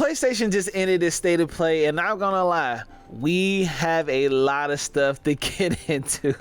PlayStation just ended its state of play, and not gonna lie, we have a lot of stuff to get into.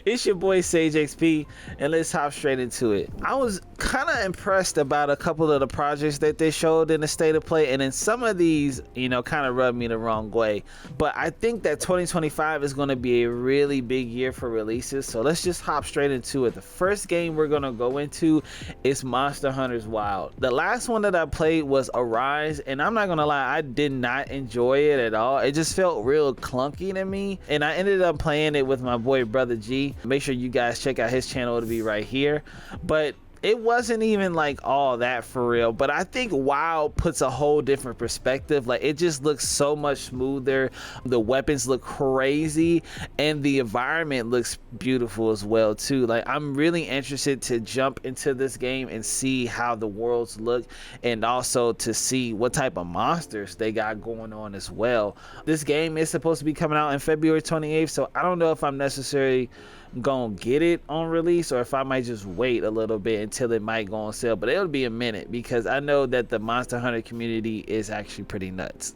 It's your boy Sage XP, and let's hop straight into it. I was kind of impressed about a couple of the projects that they showed in the state of play, and then some of these, you know, kind of rubbed me the wrong way. But I think that 2025 is going to be a really big year for releases, so let's just hop straight into it. The first game we're going to go into is Monster Hunter's Wild. The last one that I played was Arise, and I'm not going to lie, I did not enjoy it at all. It just felt real clunky to me, and I ended up playing it with my boy Brother G. Make sure you guys check out his channel, it'll be right here. But it wasn't even like all that for real, but I think WoW puts a whole different perspective. Like, it just looks so much smoother, the weapons look crazy, and the environment looks beautiful as well too. Like, I'm really interested to jump into this game and see how the worlds look, and also to see what type of monsters they got going on as well. This game is supposed to be coming out in February 28th, so I don't know if I'm necessarily gonna get it on release, or if I might just wait a little bit until it might go on sale. But it'll be a minute, because I know that the Monster Hunter community is actually pretty nuts.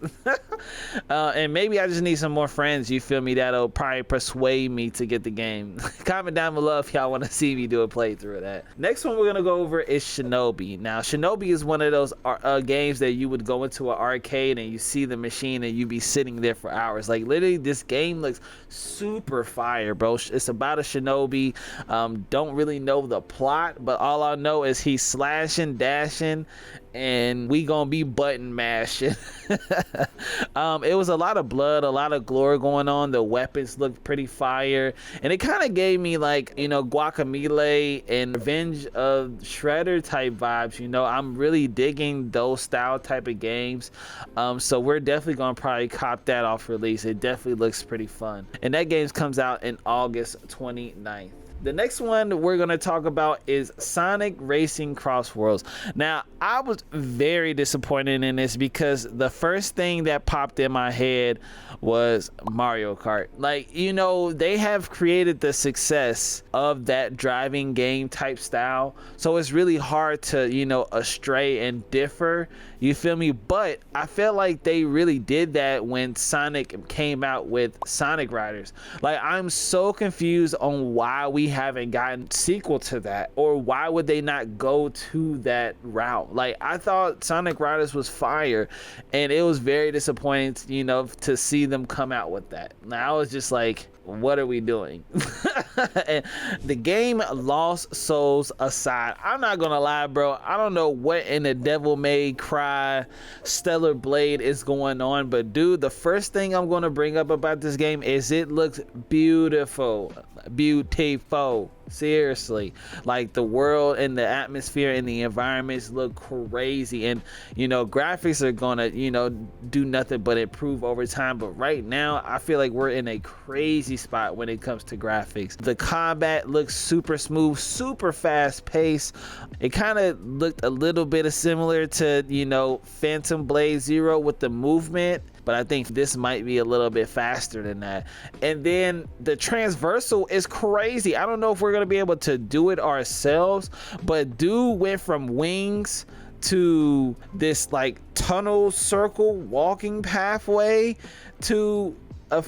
And maybe I just need some more friends, you feel me, that'll probably persuade me to get the game. Comment down below if y'all want to see me do a playthrough of that. Next one we're gonna go over is Shinobi. Now, Shinobi is one of those games that you would go into an arcade and you see the machine and you be sitting there for hours. Like, literally, this game looks super fire, bro. It's about a Shinobi. Don't really know the plot, but all I know is he's slashing, dashing, and we gonna be button mashing. It was a lot of blood, a lot of glory going on. The weapons looked pretty fire, and it kind of gave me, like, you know, Guacamelee and Revenge of Shredder type vibes. You know, I'm really digging those style type of games, so we're definitely gonna probably cop that off release. It definitely looks pretty fun, and that game comes out in August 29th. The next one we're going to talk about is Sonic Racing Cross Worlds. Now, I was very disappointed in this, because the first thing that popped in my head was Mario Kart. Like, you know, they have created the success of that driving game type style, so it's really hard to, you know, astray and differ, you feel me? But I felt like they really did that when Sonic came out with Sonic Riders. Like, I'm so confused on why we haven't gotten sequel to that, or why would they not go to that route. Like, I thought Sonic Riders was fire, and it was very disappointing, you know, to see them come out with that. Now I was just like, what are we doing? And the game Lost Souls aside, I'm not gonna lie, bro, I don't know what in the Devil May Cry Stellar Blade is going on, but dude, the first thing I'm gonna bring up about this game is it looks beautiful. Seriously, like, the world and the atmosphere and the environments look crazy, and, you know, graphics are gonna, you know, do nothing but improve over time. But right now I feel like we're in a crazy spot when it comes to graphics. The combat looks super smooth, super fast paced. It kind of looked a little bit similar to, you know, Phantom Blade Zero with the movement, but I think this might be a little bit faster than that. And then the transversal is crazy. I don't know if we're gonna be able to do it ourselves, but dude went from wings to this, like, tunnel circle walking pathway to a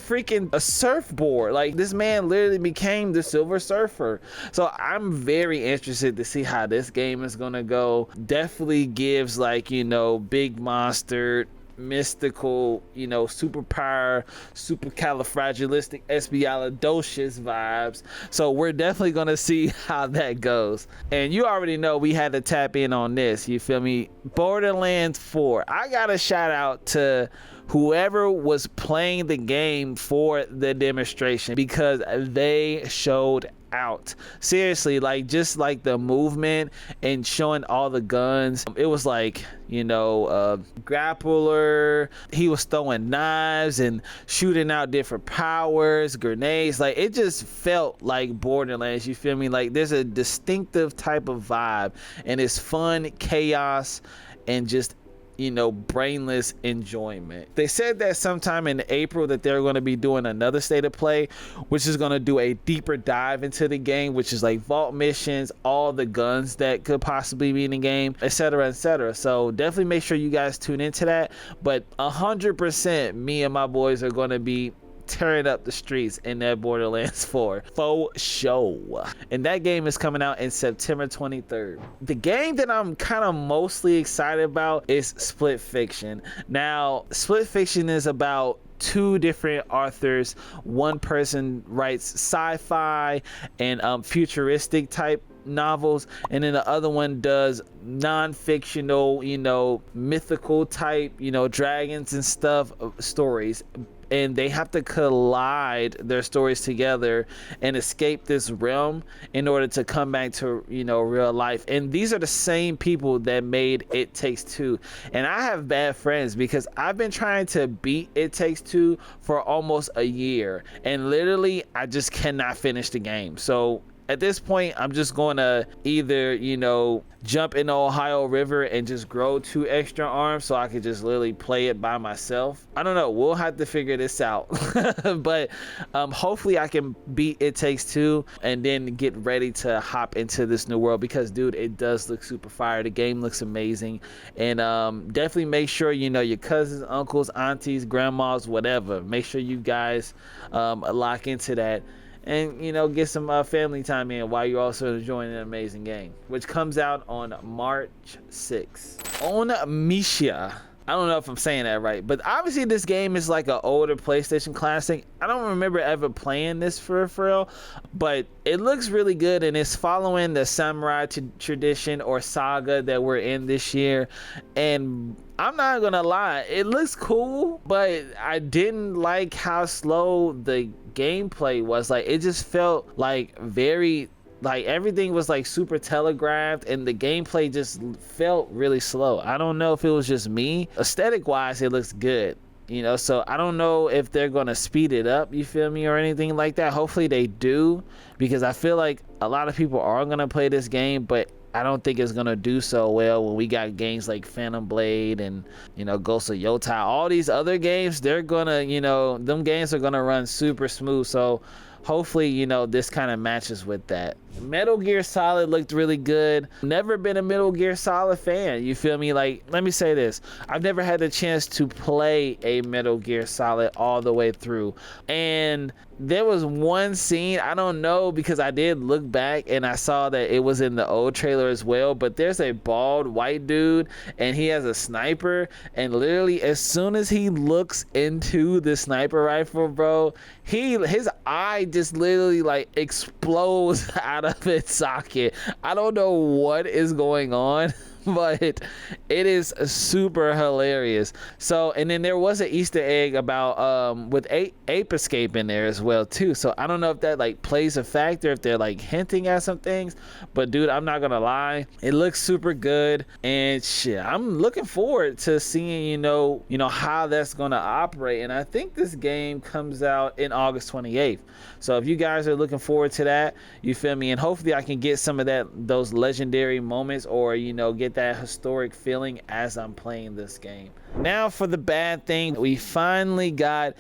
surfboard. Like, this man literally became the Silver Surfer. So I'm very interested to see how this game is gonna go. Definitely gives, like, you know, big monster, mystical, you know, superpower, supercalifragilisticexpialidocious vibes. So we're definitely gonna see how that goes. And you already know we had to tap in on this, you feel me? Borderlands 4. I got a shout out to whoever was playing the game for the demonstration, because they showed out. Seriously, like, just like the movement and showing all the guns, it was like, you know, grappler, he was throwing knives and shooting out different powers, grenades. Like, it just felt like Borderlands, you feel me? Like, there's a distinctive type of vibe, and it's fun, chaos, and just you know, brainless enjoyment. They said that sometime in April that they're going to be doing another state of play, which is going to do a deeper dive into the game, which is like vault missions, all the guns that could possibly be in the game, etc, etc. So definitely make sure you guys tune into that. But 100% me and my boys are going to be tearing up the streets in that Borderlands 4 faux show, and that game is coming out in September 23rd. The game that I'm kind of mostly excited about is Split Fiction. Now, Split Fiction is about two different authors. One person writes sci-fi and futuristic type novels, and then the other one does non-fictional, you know, mythical type, you know, dragons and stuff stories. And they have to collide their stories together and escape this realm in order to come back to, you know, real life. And these are the same people that made It Takes Two. And I have bad friends because I've been trying to beat It Takes Two for almost a year, and literally I just cannot finish the game. So at this point, I'm just going to either, you know, jump in the Ohio River and just grow 2 extra arms so I could just literally play it by myself. I don't know. We'll have to figure this out. But hopefully I can beat It Takes Two and then get ready to hop into this new world, because, dude, it does look super fire. The game looks amazing. And definitely make sure, you know, your cousins, uncles, aunties, grandmas, whatever. Make sure you guys lock into that. And, you know, get some family time in while you're also enjoying an amazing game, which comes out on March 6th. Onimusha. I don't know if I'm saying that right, but obviously this game is like an older PlayStation classic. I don't remember ever playing this for real, but it looks really good, and it's following the samurai tradition or saga that we're in this year. And I'm not gonna lie, it looks cool, but I didn't like how slow the gameplay was. Like, it just felt like very, like, everything was like super telegraphed, and the gameplay just felt really slow. I don't know if it was just me. Aesthetic wise, it looks good, you know, so I don't know if they're gonna speed it up, you feel me, or anything like that. Hopefully they do, because I feel like a lot of people are gonna play this game, but I don't think it's gonna do so well when we got games like Phantom Blade and, you know, Ghost of Yotai. All these other games, they're gonna, you know, them games are gonna run super smooth. So hopefully, you know, this kind of matches with that. Metal Gear Solid looked really good. Never been a Metal Gear Solid fan, you feel me? Like, let me say this, I've never had the chance to play a Metal Gear Solid all the way through. And there was one scene, I don't know, because I did look back and I saw that it was in the old trailer as well, but there's a bald white dude and he has a sniper, and literally as soon as he looks into the sniper rifle, bro, his eye just literally like explodes out of its socket. I don't know what is going on, but it is super hilarious. So, and then there was an Easter egg about with Ape Escape in there as well too. So I don't know if that like plays a factor, if they're like hinting at some things, but dude, I'm not gonna lie, it looks super good, and shit, I'm looking forward to seeing, you know how that's gonna operate. And I think this game comes out in August 28th. So if you guys are looking forward to that, you feel me, and hopefully I can get some of those legendary moments, or, you know, get that historic feeling as I'm playing this game. Now for the bad thing, we finally got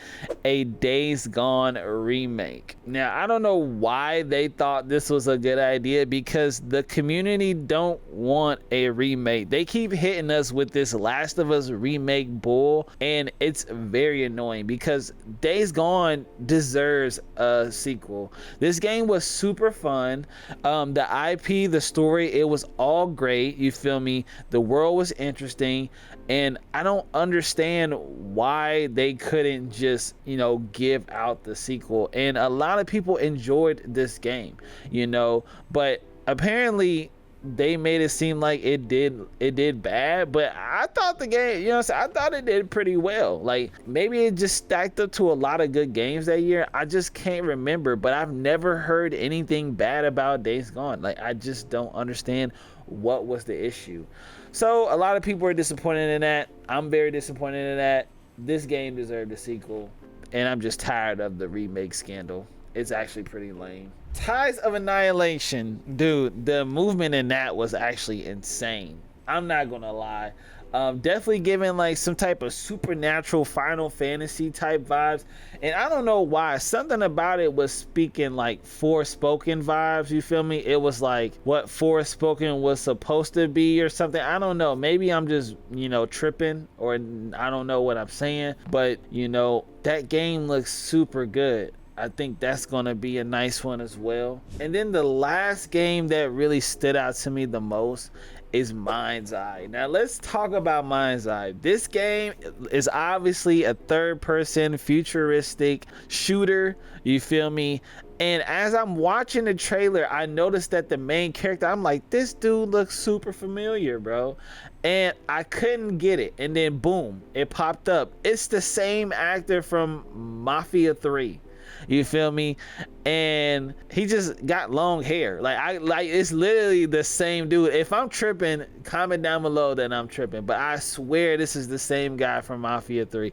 a Days Gone remake. Now, I don't know why they thought this was a good idea, because the community don't want a remake. They keep hitting us with this Last of Us remake bull, and it's very annoying because Days Gone deserves a sequel. This game was super fun. The IP, the story, it was all great, you feel me? The world was interesting, and I don't understand why they couldn't just, you know, give out the sequel. And a lot of people enjoyed this game, you know, but apparently they made it seem like it did bad. But I thought the game, you know, I thought it did pretty well. Like, maybe it just stacked up to a lot of good games that year. I just can't remember, but I've never heard anything bad about Days Gone. Like, I just don't understand what was the issue. So a lot of people are disappointed in that. I'm very disappointed in that. This game deserved a sequel, and I'm just tired of the remake scandal. It's actually pretty lame. Ties of Annihilation, dude, the movement in that was actually insane. I'm not gonna lie. Definitely giving like some type of supernatural Final Fantasy type vibes. And I don't know why, something about it was speaking like Forspoken vibes, you feel me? It was like what Forspoken was supposed to be or something. I don't know, maybe I'm just, you know, tripping, or I don't know what I'm saying, but you know, that game looks super good. I think that's going to be a nice one as well. And then the last game that really stood out to me the most is Mindseye. Now let's talk about Mindseye. This game is obviously a third-person futuristic shooter, you feel me? And as I'm watching the trailer, I noticed that the main character, I'm like, this dude looks super familiar, bro. And I couldn't get it. And then boom, it popped up. It's the same actor from Mafia 3. You feel me? And he just got long hair. Like it's literally the same dude. If I'm tripping, comment down below that I'm tripping, but I swear this is the same guy from Mafia 3.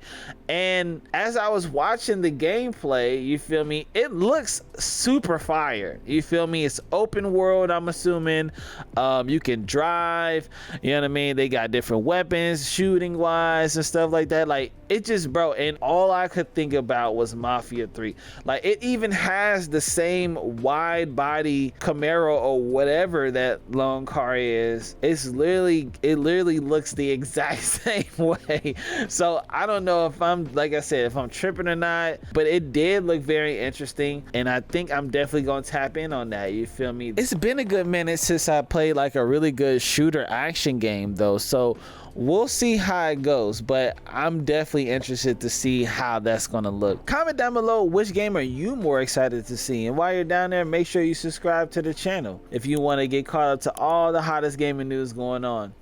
And as I was watching the gameplay, you feel me, it looks super fire. You feel me? It's open world, I'm assuming. You can drive, you know what I mean? They got different weapons, shooting wise and stuff like that. Like it just, bro, and all I could think about was Mafia 3. Like it even has the same wide body Camaro or whatever that long car is. It literally looks the exact same way. So I don't know if I'm, like I said, if I'm tripping or not, but it did look very interesting, and I think I'm definitely gonna tap in on that, you feel me? It's been a good minute since I played like a really good shooter action game though, so we'll see how it goes, but I'm definitely interested to see how that's gonna look. Comment down below which game are you more excited to see, and while you're down there, make sure you subscribe to the channel if you want to get caught up to all the hottest gaming news going on.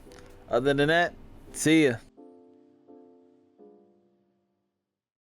Other than that, see ya.